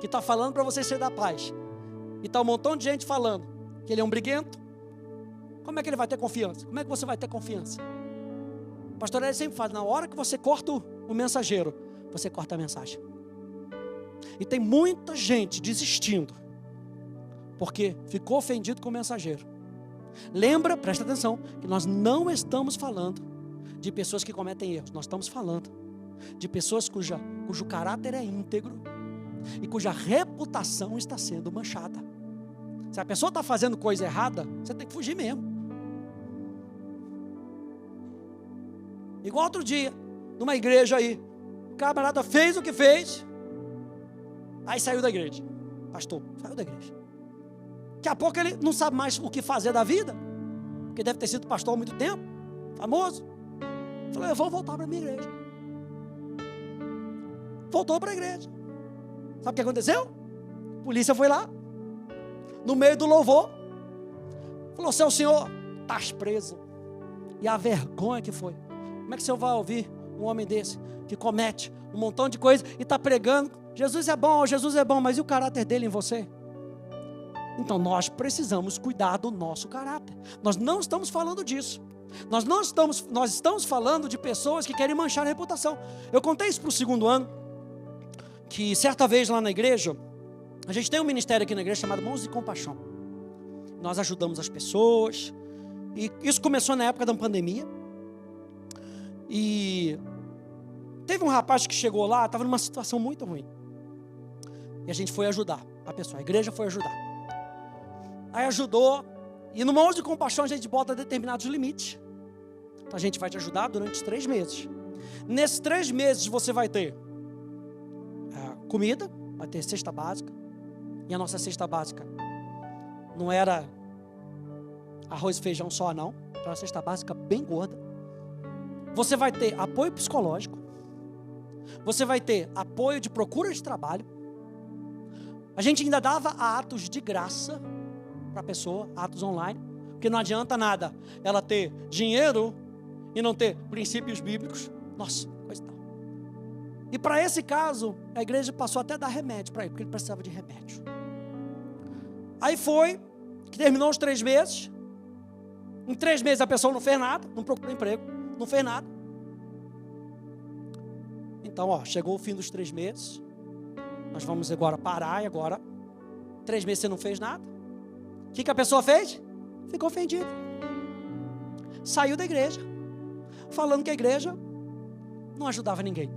que está falando para você ser da paz, e está um montão de gente falando que ele é um briguento. Como é que ele vai ter confiança? Como é que você vai ter confiança? O pastor Hélio sempre fala: na hora que você corta o mensageiro, você corta a mensagem. E tem muita gente desistindo porque ficou ofendido com o mensageiro. Lembra, presta atenção, que nós não estamos falando de pessoas que cometem erros. Nós estamos falando de pessoas cujo caráter é íntegro e cuja reputação está sendo manchada. Se a pessoa está fazendo coisa errada, você tem que fugir mesmo. Igual outro dia, numa igreja aí, o camarada fez o que fez, aí saiu da igreja. Pastor, saiu da igreja. Daqui a pouco ele não sabe mais o que fazer da vida, porque deve ter sido pastor há muito tempo, famoso. Falou: eu vou voltar para a minha igreja. Voltou para a igreja. Sabe o que aconteceu? A polícia foi lá, no meio do louvor, falou: seu senhor, estás preso. E a vergonha que foi. Como é que o senhor vai ouvir um homem desse, que comete um montão de coisas e está pregando: Jesus é bom, mas e o caráter dele em você? Então nós precisamos cuidar do nosso caráter. Nós não estamos falando disso. Nós estamos falando de pessoas que querem manchar a reputação. Eu contei isso para o 2º ano, que certa vez lá na igreja, a gente tem um ministério aqui na igreja chamado Mãos de Compaixão. Nós ajudamos as pessoas, e isso começou na época da pandemia. E teve um rapaz que chegou lá, estava numa situação muito ruim, e a gente foi ajudar a pessoa, a igreja foi ajudar. Aí ajudou, e no Mãos de Compaixão a gente bota determinados limites. Então a gente vai te ajudar durante 3 meses. Nesses 3 meses você vai ter comida, vai ter cesta básica. E a nossa cesta básica não era arroz e feijão só, não. Era uma cesta básica bem gorda. Você vai ter apoio psicológico. Você vai ter apoio de procura de trabalho. A gente ainda dava atos de graça para a pessoa, atos online, porque não adianta nada ela ter dinheiro e não ter princípios bíblicos. Nossa, coisa tal. E para esse caso, a igreja passou até a dar remédio para ele, porque ele precisava de remédio. Aí foi, que terminou os 3 meses. Em 3 meses a pessoa não fez nada, não procurou emprego, não fez nada. Então, chegou o fim dos 3 meses. nós vamos agora parar e agora, 3 meses você não fez nada. O que a pessoa fez? Ficou ofendida. Saiu da igreja, falando que a igreja não ajudava ninguém.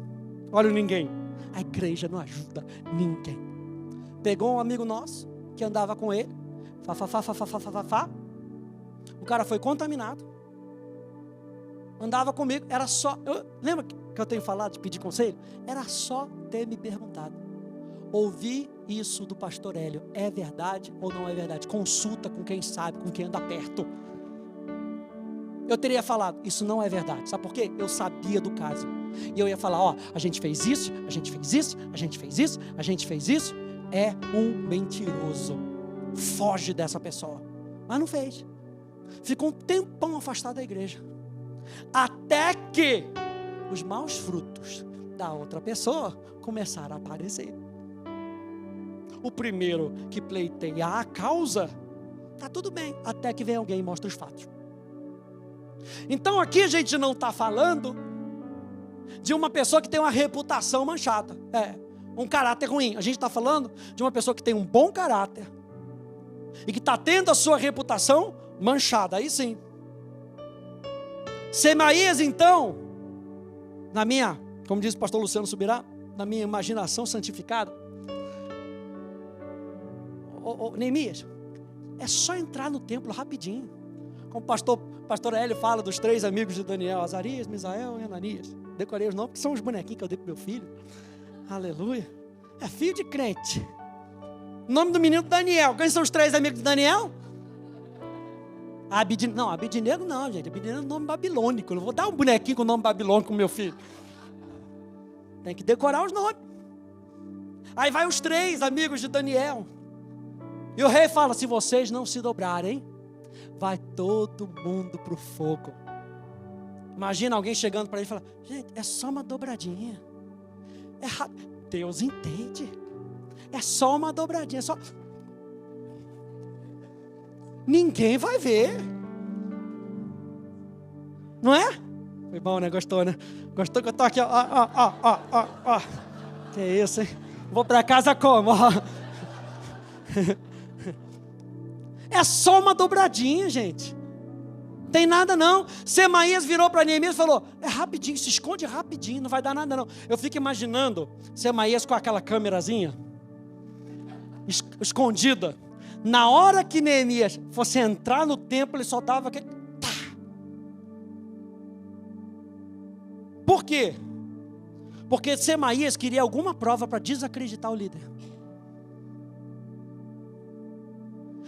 Olha o ninguém. A igreja não ajuda ninguém. Pegou um amigo nosso, que andava com ele, o cara foi contaminado, andava comigo, era só, lembra que eu tenho falado de pedir conselho? Era só ter me perguntado, ouvi isso do pastor Hélio, é verdade ou não é verdade? Consulta com quem sabe, com quem anda perto. Eu teria falado, isso não é verdade, sabe por quê? Eu sabia do caso, e eu ia falar, ó, a gente fez isso, a gente fez isso, a gente fez isso, a gente fez isso, é um mentiroso, foge dessa pessoa, mas não fez, ficou um tempão afastado da igreja, até que os maus frutos da outra pessoa começaram a aparecer. O primeiro que pleiteia a causa, está tudo bem, até que vem alguém e mostra os fatos. Então aqui a gente não está falando de uma pessoa que tem uma reputação manchada, um caráter ruim. A gente está falando de uma pessoa que tem um bom caráter e que está tendo a sua reputação manchada. Aí sim. Semaías então, como diz o pastor Luciano Subirá, na minha imaginação santificada, Neemias, é só entrar no templo rapidinho, como o pastor Hélio fala dos 3 amigos de Daniel, Azarias, Misael e Ananias. Decorei os nomes, que são os bonequinhos que eu dei para meu filho. Aleluia. É filho de crente. O nome do menino Daniel. Quem são os 3 amigos de Daniel? Abidinego não, gente. Abidinego é um nome babilônico. Eu não vou dar um bonequinho com o nome babilônico pro meu filho. Tem que decorar os nomes. Aí vai os 3 amigos de Daniel. E o rei fala, se vocês não se dobrarem, vai todo mundo para o fogo. Imagina alguém chegando para ele e falar, gente, é só uma dobradinha. Deus entende. É só uma dobradinha, só. Ninguém vai ver. Não é? Foi bom, né? Gostou, né? Gostou que eu tô aqui, ó. Que isso, hein? Vou para casa como? É só uma dobradinha, gente. Tem nada não. Semaías virou para Neemias e falou, é rapidinho, se esconde rapidinho, não vai dar nada não. Eu fico imaginando Semaías com aquela câmerazinha escondida. Na hora que Neemias fosse entrar no templo, ele só dava aquele... Tá. Por quê? Porque Semaías queria alguma prova para desacreditar o líder.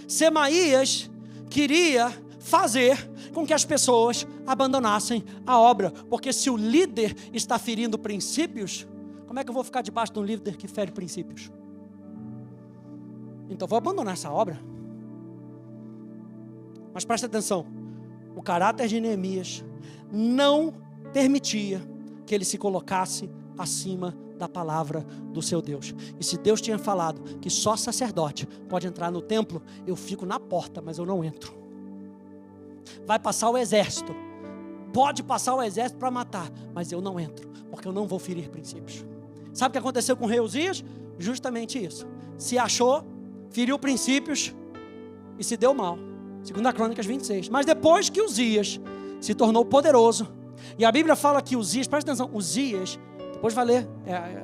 Semaías queria fazer com que as pessoas abandonassem a obra, porque se o líder está ferindo princípios, como é que eu vou ficar debaixo de um líder que fere princípios? Então vou abandonar essa obra. Mas presta atenção, o caráter de Neemias não permitia que ele se colocasse acima da palavra do seu Deus. E se Deus tinha falado que só sacerdote pode entrar no templo, eu fico na porta, mas eu não entro. Vai passar o exército, pode passar o exército para matar, mas eu não entro, porque eu não vou ferir princípios. Sabe o que aconteceu com o rei Uzias? Justamente isso. Se achou, feriu princípios e se deu mal. 2 Crônicas 26. Mas depois que Uzias se tornou poderoso, e a Bíblia fala que Uzias, presta atenção, Uzias, depois vai ler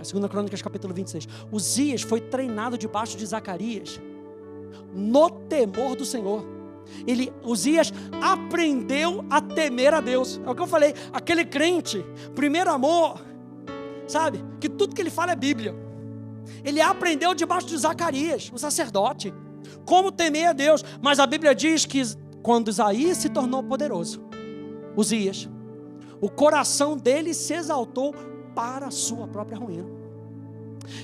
2 Crônicas capítulo 26, Uzias foi treinado debaixo de Zacarias no temor do Senhor. Uzias aprendeu a temer a Deus. É o que eu falei, aquele crente, primeiro amor, sabe, que tudo que ele fala é Bíblia. Ele aprendeu debaixo de Zacarias, o sacerdote, como temer a Deus. Mas a Bíblia diz que quando Isaías se tornou poderoso, Uzias, o coração dele se exaltou para a sua própria ruína.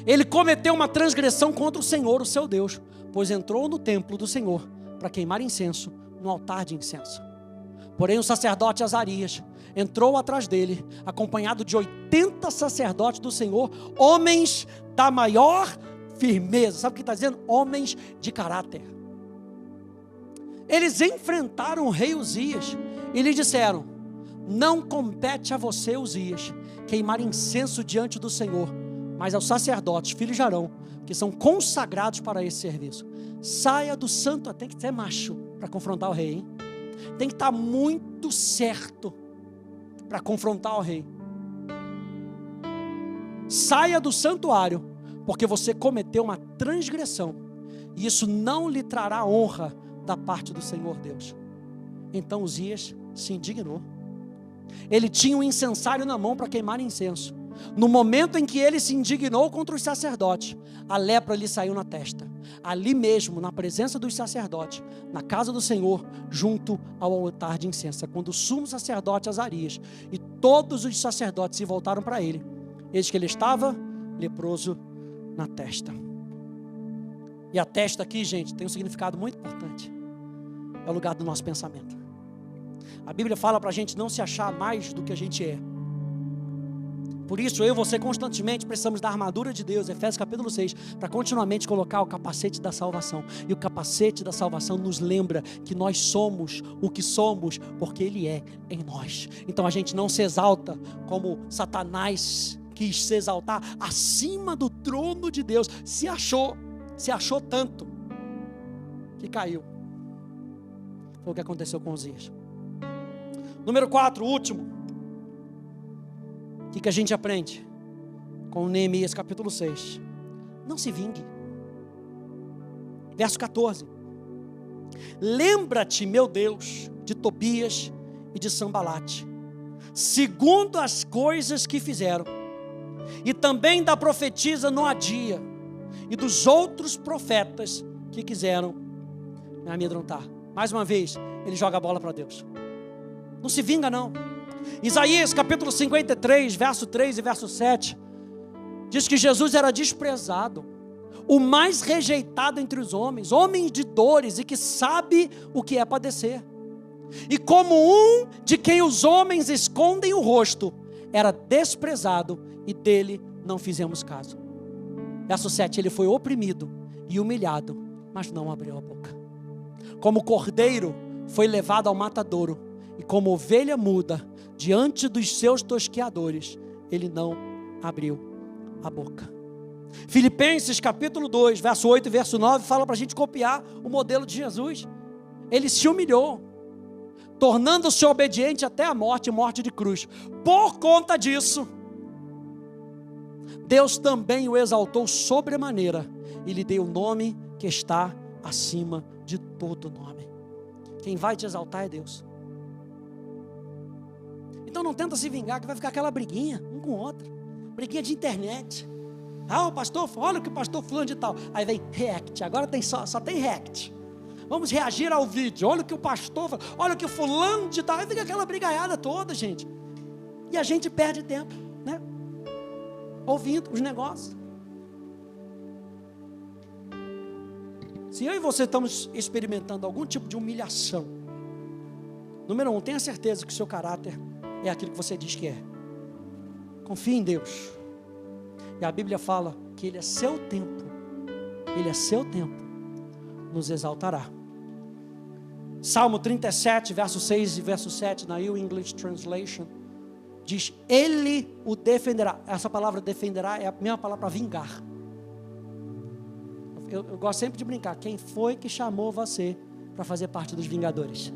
Ele cometeu uma transgressão contra o Senhor, o seu Deus, pois entrou no templo do Senhor para queimar incenso no altar de incenso. Porém o sacerdote Azarias entrou atrás dele, acompanhado de 80 sacerdotes do Senhor, homens da maior firmeza. Sabe o que está dizendo? Homens de caráter. Eles enfrentaram o rei Uzias e lhe disseram: não compete a você, Uzias, queimar incenso diante do Senhor, mas aos sacerdotes, filhos de Arão, que são consagrados para esse serviço. Saia do santo, tem que ser macho para confrontar o rei, hein? Tem que estar muito certo para confrontar o rei. Saia do santuário, porque você cometeu uma transgressão, e isso não lhe trará honra da parte do Senhor Deus. Então Uzias se indignou. Ele tinha um incensário na mão para queimar incenso. No momento em que ele se indignou contra os sacerdotes, a lepra lhe saiu na testa. Ali mesmo, na presença dos sacerdotes, na casa do Senhor, junto ao altar de incenso, quando o sumo sacerdote Azarias e todos os sacerdotes se voltaram para ele, eis que ele estava leproso na testa. E a testa aqui, gente, tem um significado muito importante. É o lugar do nosso pensamento. A Bíblia fala para a gente não se achar mais do que a gente é. Por isso, eu e você constantemente precisamos da armadura de Deus, Efésios capítulo 6, para continuamente colocar o capacete da salvação. E o capacete da salvação nos lembra que nós somos o que somos, porque Ele é em nós. Então a gente não se exalta como Satanás quis se exaltar acima do trono de Deus. Se achou tanto que caiu. Foi o que aconteceu com Uzias. Número 4, último. O que a gente aprende com Neemias capítulo 6? Não se vingue. Verso 14. Lembra-te, meu Deus, de Tobias e de Sambalate, segundo as coisas que fizeram, e também da profetisa Noadia, e dos outros profetas que quiseram me amedrontar. Mais uma vez, ele joga a bola para Deus. Não se vinga não. Isaías capítulo 53, verso 3 e verso 7, diz que Jesus era desprezado, o mais rejeitado entre os homens, homem de dores e que sabe o que é padecer. E como um de quem os homens escondem o rosto, era desprezado e dele não fizemos caso. Verso 7, ele foi oprimido e humilhado, mas não abriu a boca. Como cordeiro foi levado ao matadouro, e como ovelha muda diante dos seus tosqueadores, ele não abriu a boca. Filipenses capítulo 2, verso 8 e verso 9, fala para a gente copiar o modelo de Jesus. Ele se humilhou, tornando-se obediente até a morte, morte de cruz. Por conta disso, Deus também o exaltou sobremaneira e lhe deu o nome que está acima de todo nome. Quem vai te exaltar é Deus. Então não tenta se vingar, que vai ficar aquela briguinha, um com o outro. Briguinha de internet. Ah, o pastor, olha o que o pastor fulano de tal. Aí vem react, agora tem só tem react. Vamos reagir ao vídeo, olha o que o pastor fala, olha o que o fulano de tal. Aí fica aquela brigaiada toda, gente. E a gente perde tempo, né? Ouvindo os negócios. Se eu e você estamos experimentando algum tipo de humilhação, número 1, tenha certeza que o seu caráter é aquilo que você diz que é. Confie em Deus. E a Bíblia fala que Ele é seu tempo. Ele é seu tempo. Nos exaltará. Salmo 37, verso 6 e verso 7, na New English Translation, diz, Ele o defenderá. Essa palavra defenderá é a mesma palavra para vingar. Eu gosto sempre de brincar. Quem foi que chamou você para fazer parte dos vingadores?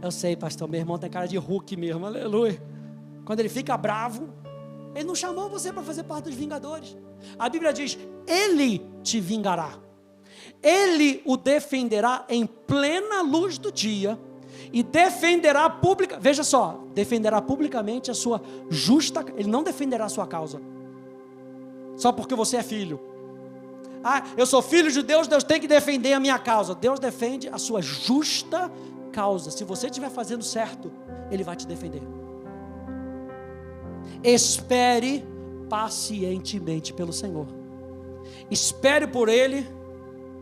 Eu sei, pastor, meu irmão tem cara de Hulk mesmo, aleluia. Quando ele fica bravo, ele não chamou você para fazer parte dos vingadores. A Bíblia diz, Ele te vingará. Ele o defenderá em plena luz do dia e defenderá publicamente, veja só, defenderá publicamente a sua justa, ele não defenderá a sua causa, só porque você é filho. Ah, eu sou filho de Deus, Deus tem que defender a minha causa. Deus defende a sua justa causa. Se você estiver fazendo certo, Ele vai te defender. Espere pacientemente pelo Senhor. Espere por Ele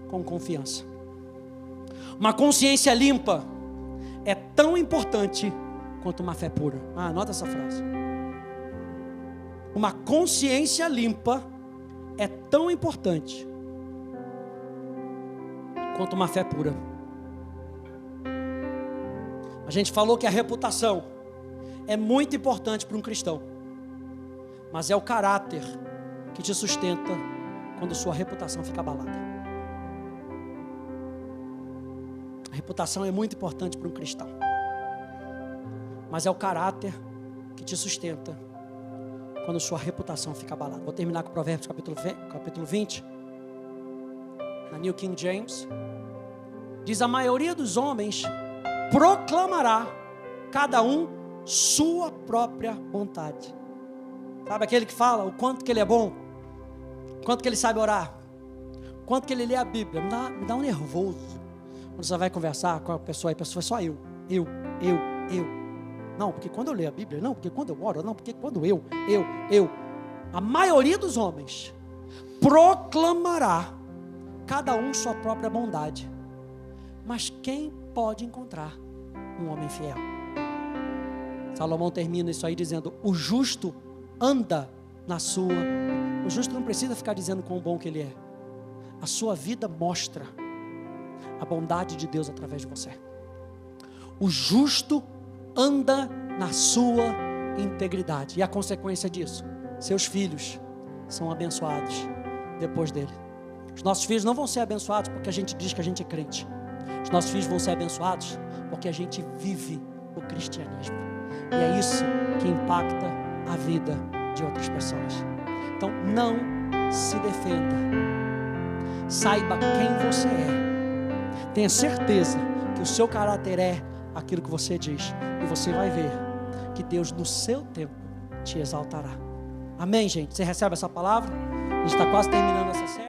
com confiança. Uma consciência limpa é tão importante quanto uma fé pura. Anota essa frase. Uma consciência limpa é tão importante quanto uma fé pura. A gente falou que a reputação é muito importante para um cristão, mas é o caráter que te sustenta quando sua reputação fica abalada. A reputação é muito importante para um cristão, mas é o caráter que te sustenta quando sua reputação fica abalada. Vou terminar com Provérbios capítulo 20, na New King James. Diz: a maioria dos homens proclamará cada um sua própria vontade. Sabe aquele que fala o quanto que ele é bom, quanto que ele sabe orar, quanto que ele lê a Bíblia? Me dá um nervoso quando você vai conversar com a pessoa é só eu. Não, porque quando eu leio a Bíblia, não, porque quando eu oro, não, porque quando eu. A maioria dos homens proclamará cada um sua própria bondade. Mas quem pode encontrar um homem fiel? Salomão termina isso aí dizendo: o justo anda na sua. O justo não precisa ficar dizendo quão bom que ele é. A sua vida mostra a bondade de Deus através de você. O justo anda na sua integridade. E a consequência disso, seus filhos são abençoados depois dele. Os nossos filhos não vão ser abençoados porque a gente diz que a gente é crente. Os nossos filhos vão ser abençoados porque a gente vive o cristianismo. E é isso que impacta a vida de outras pessoas. Então não se defenda. Saiba quem você é. Tenha certeza que o seu caráter é aquilo que você diz. E você vai ver que Deus no seu tempo te exaltará. Amém, gente? Você recebe essa palavra? A gente está quase terminando essa série.